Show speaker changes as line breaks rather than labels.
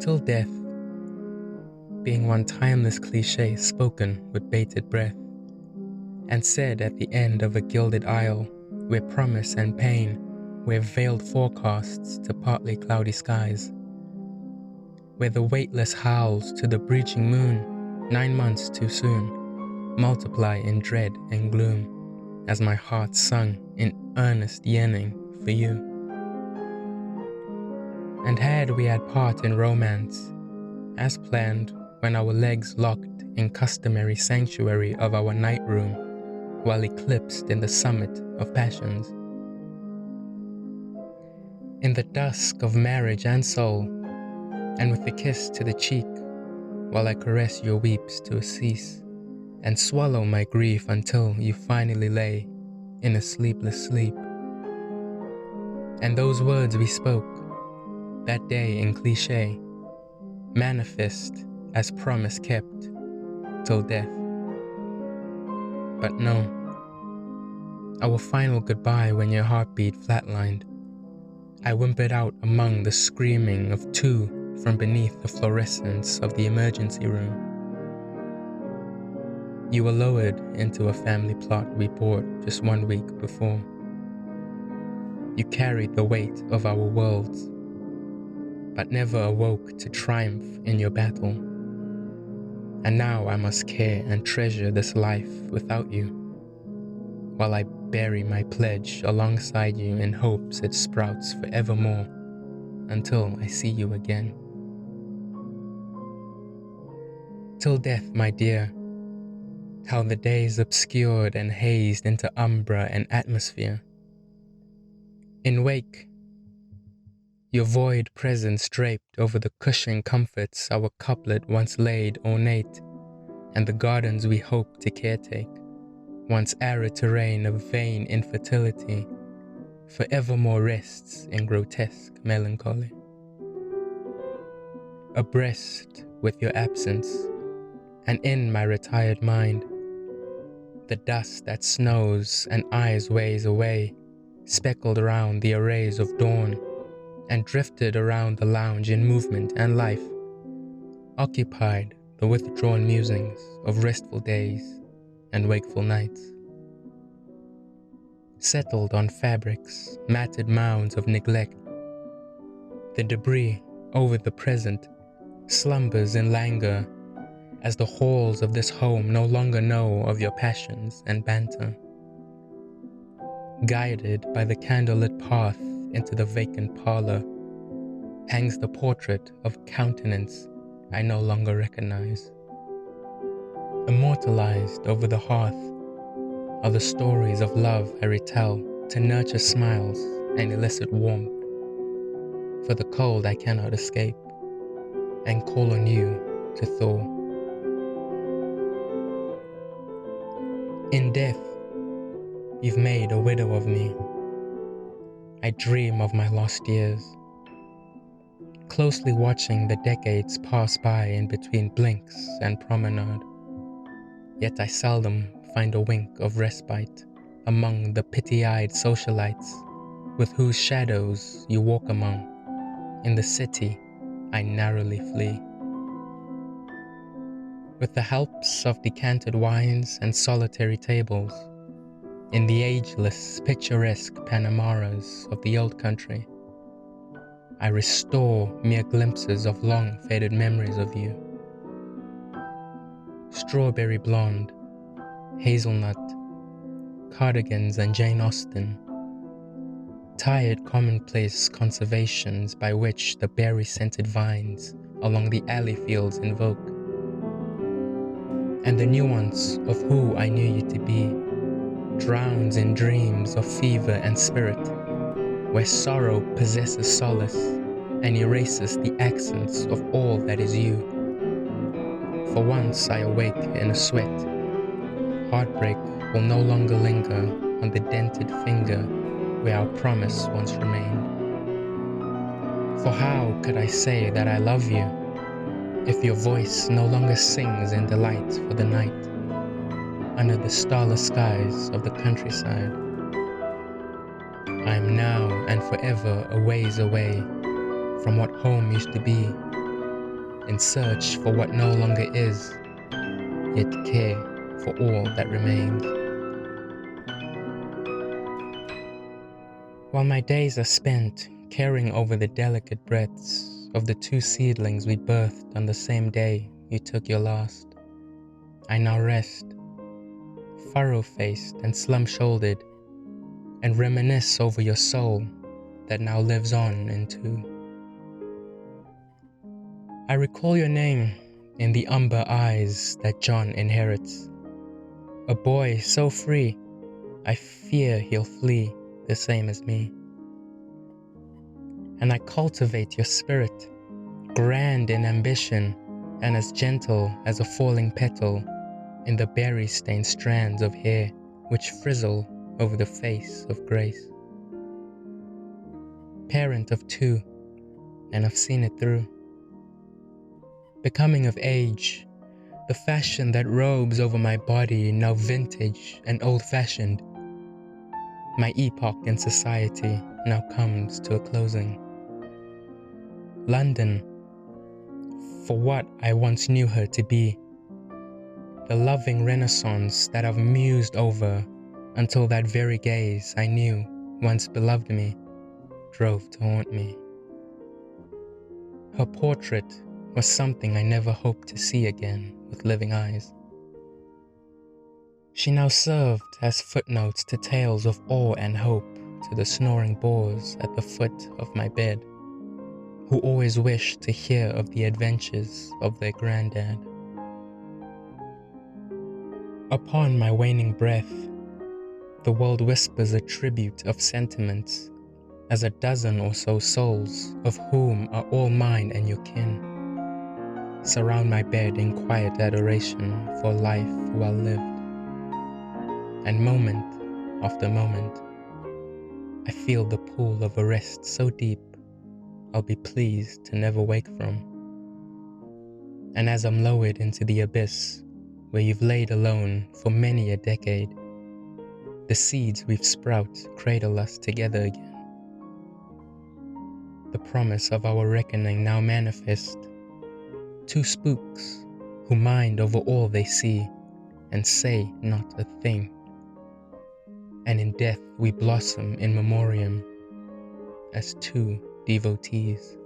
Till death, being one timeless cliche spoken with bated breath, and said at the end of a gilded aisle, where promise and pain wear veiled forecasts to partly cloudy skies, where the weightless howls to the breaching moon, 9 months too soon, multiply in dread and gloom, as my heart sung in earnest yearning for you. And had we had part in romance, as planned when our legs locked in customary sanctuary of our night room, while eclipsed in the summit of passions. In the dusk of marriage and soul, and with a kiss to the cheek, while I caress your weeps to a cease, and swallow my grief until you finally lay in a sleepless sleep. And those words we spoke that day in cliche manifest as promise kept till death. But no, our final goodbye when your heartbeat flatlined, I whimpered out among the screaming of two from beneath the fluorescence of the emergency room. You were lowered into a family plot we bought just 1 week before. You carried the weight of our worlds, but never awoke to triumph in your battle. And now I must care and treasure this life without you, while I bury my pledge alongside you in hopes it sprouts forevermore until I see you again. Till death, my dear, how the days obscured and hazed into umbra and atmosphere. In wake, your void presence draped over the cushioned comforts our couplet once laid ornate, and the gardens we hoped to caretake, once arid terrain of vain infertility, forevermore rests in grotesque melancholy. Abreast with your absence, and in my retired mind, the dust that snows and eyes weighs away, speckled around the arrays of dawn, and drifted around the lounge in movement and life, occupied the withdrawn musings of restful days and wakeful nights. Settled on fabrics, matted mounds of neglect, the debris over the present slumbers in languor as the halls of this home no longer know of your passions and banter. Guided by the candlelit path into the vacant parlor, hangs the portrait of countenance I no longer recognize. Immortalized over the hearth are the stories of love I retell to nurture smiles and elicit warmth for the cold I cannot escape, and call on you to thaw. In death, you've made a widow of me. I dream of my lost years, closely watching the decades pass by in between blinks and promenade. Yet I seldom find a wink of respite among the pity-eyed socialites with whose shadows you walk among. In the city, I narrowly flee. With the helps of decanted wines and solitary tables, in the ageless, picturesque Panameras of the old country, I restore mere glimpses of long-faded memories of you. Strawberry blonde, hazelnut, cardigans and Jane Austen, tired commonplace conservations by which the berry-scented vines along the alley fields invoke, and the nuance of who I knew you to be drowns in dreams of fever and spirit, where sorrow possesses solace and erases the accents of all that is you. For once I awake in a sweat, heartbreak will no longer linger on the dented finger where our promise once remained. For how could I say that I love you if your voice no longer sings in delight for the night under the starless skies of the countryside? I am now and forever a ways away from what home used to be, in search for what no longer is, yet care for all that remains. While my days are spent caring over the delicate breaths of the two seedlings we birthed on the same day you took your last, I now rest, furrow-faced and slum-shouldered, and reminisce over your soul that now lives on into. I recall your name in the umber eyes that John inherits, a boy so free, I fear he'll flee the same as me. And I cultivate your spirit, grand in ambition and as gentle as a falling petal in the berry-stained strands of hair which frizzle over the face of grace. Parent of two, and I've seen it through. Becoming of age, the fashion that robes over my body now vintage and old-fashioned. My epoch in society now comes to a closing. London, for what I once knew her to be, the loving renaissance that I've mused over until that very gaze I knew once beloved me drove to haunt me. Her portrait was something I never hoped to see again with living eyes. She now served as footnotes to tales of awe and hope to the snoring boors at the foot of my bed, who always wished to hear of the adventures of their granddad. Upon my waning breath, the world whispers a tribute of sentiments, as a dozen or so souls, of whom are all mine and your kin, surround my bed in quiet adoration for life well lived. And moment after moment, I feel the pool of a rest so deep I'll be pleased to never wake from. And as I'm lowered into the abyss where you've laid alone for many a decade, the seeds we've sprout cradle us together again. The promise of our reckoning now manifest, two spooks who mind over all they see and say not a thing. And in death we blossom in memoriam as two devotees.